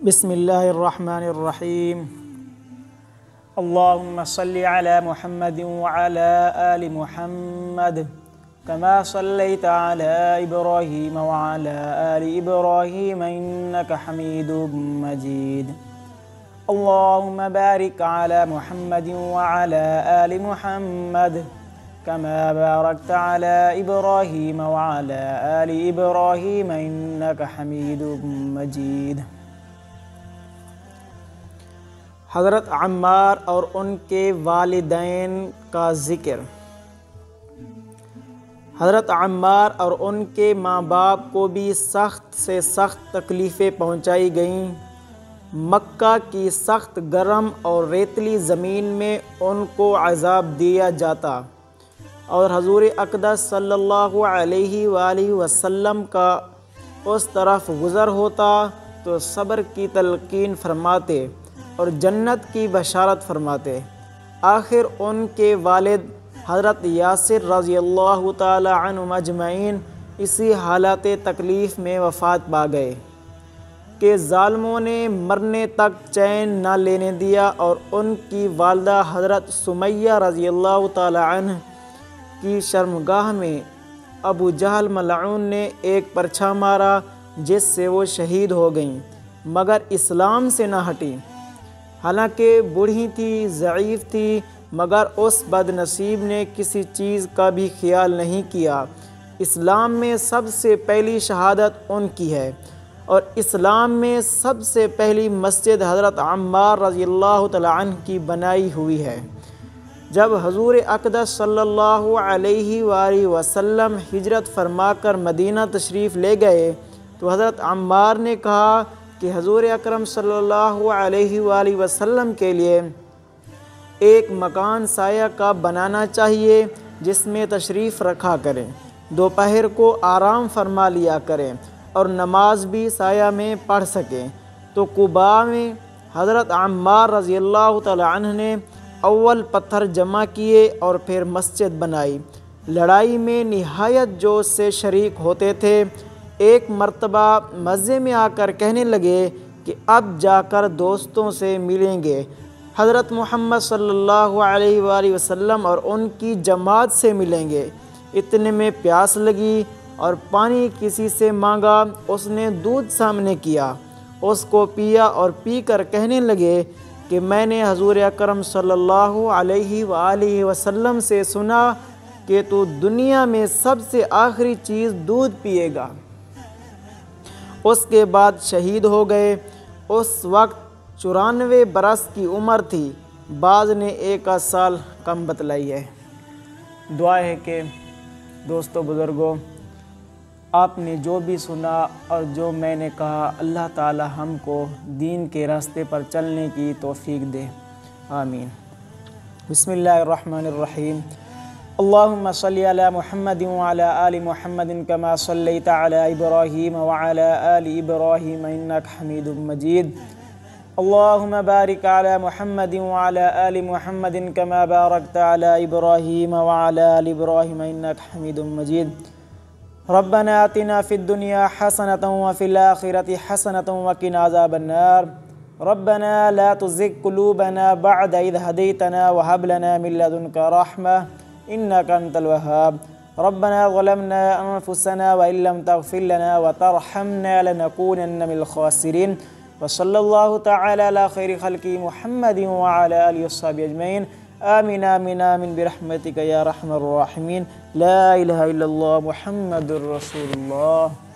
بسم اللہ الرحمن الرحیم اللہم صلی علی محمد وعلی آل محمد کما صلیت علی ابراہیم وعلی آل ابراہیم انک حمید مجید اللہم بارک علی محمد وعلی آل محمد كما باركت على إبراهيم وعلى آل إبراهيم إنك حميد مجيد۔ حضرت عمار اور ان کے والدین کا ذکر۔ حضرت عمار اور ان کے ماں باپ کو بھی سخت سے سخت تکلیفیں پہنچائی گئیں۔ مکہ کی سخت گرم اور ریتلی زمین میں ان کو عذاب دیا جاتا اور حضور اقدس صلی اللہ علیہ وآلہ وسلم کا اس طرف گزر ہوتا تو صبر کی تلقین فرماتے اور جنت کی بشارت فرماتے۔ آخر ان کے والد حضرت یاسر رضی اللہ تعالی عنہم اجمعین اسی حالات تکلیف میں وفات پا گئے کہ ظالموں نے مرنے تک چین نہ لینے دیا، اور ان کی والدہ حضرت سمیہ رضی اللہ تعالی عنہ کی شرمگاہ میں ابو جہل ملعون نے ایک پرچھا مارا جس سے وہ شہید ہو گئیں، مگر اسلام سے نہ ہٹیں۔ حالانکہ بوڑھی تھی، ضعیف تھی، مگر اس بد نصیب نے کسی چیز کا بھی خیال نہیں کیا۔ اسلام میں سب سے پہلی شہادت ان کی ہے، اور اسلام میں سب سے پہلی مسجد حضرت عمار رضی اللہ تعالی عنہ کی بنائی ہوئی ہے۔ جب حضور اقدس صلی اللہ علیہ وآلہ وسلم ہجرت فرما کر مدینہ تشریف لے گئے تو حضرت عمار نے کہا کہ حضور اکرم صلی اللہ علیہ وآلہ وسلم کے لیے ایک مکان سایہ کا بنانا چاہیے جس میں تشریف رکھا کریں، دوپہر کو آرام فرما لیا کریں اور نماز بھی سایہ میں پڑھ سکیں۔ تو قباء میں حضرت عمار رضی اللہ تعالی عنہ نے اول پتھر جمع کیے اور پھر مسجد بنائی۔ لڑائی میں نہایت جوش سے شریک ہوتے تھے۔ ایک مرتبہ مزے میں آ کر کہنے لگے کہ اب جا کر دوستوں سے ملیں گے، حضرت محمد صلی اللہ علیہ وآلہ وسلم اور ان کی جماعت سے ملیں گے۔ اتنے میں پیاس لگی اور پانی کسی سے مانگا، اس نے دودھ سامنے کیا، اس کو پیا اور پی کر کہنے لگے کہ میں نے حضور اکرم صلی اللہ علیہ وآلہ وسلم سے سنا کہ تو دنیا میں سب سے آخری چیز دودھ پیے گا۔ اس کے بعد شہید ہو گئے۔ اس وقت 94 برس کی عمر تھی، بعض نے 1 سال کم بتلائی ہے۔ دعا ہے کہ دوستو بزرگوں، آپ نے جو بھی سنا اور جو میں نے کہا، اللہ تعالی ہم کو دین کے راستے پر چلنے کی توفیق دے، آمین۔ بسم اللہ الرحمن الرحیم اللہم صلی علی محمد وعلی آل محمد کما صلیت علی ابراہیم وعلی آل ابراہیم انک حمید مجید اللہم بارک علی محمد وعلی آل محمد کما بارکت علی ابراہیم وعلی آل ابراہیم انک حمید مجید ربنا آتنا فی الدنیا حسنة وفی الآخرة حسنة وقنا عذاب النار ربنا لا تزغ قلوبنا بعد إذ هديتنا وهب لنا من لدنك رحمة إنك أنت الوهاب ربنا ظلمنا أنفسنا وإن لم تغفر لنا وترحمنا لنكونن من الخاسرين وصلى الله تعالى على خير خلق محمد وعلى آله وصحبه أجمعين آمين آمين آمين برحمتك يا أرحم الراحمين لا إله إلا الله محمد رسول الله۔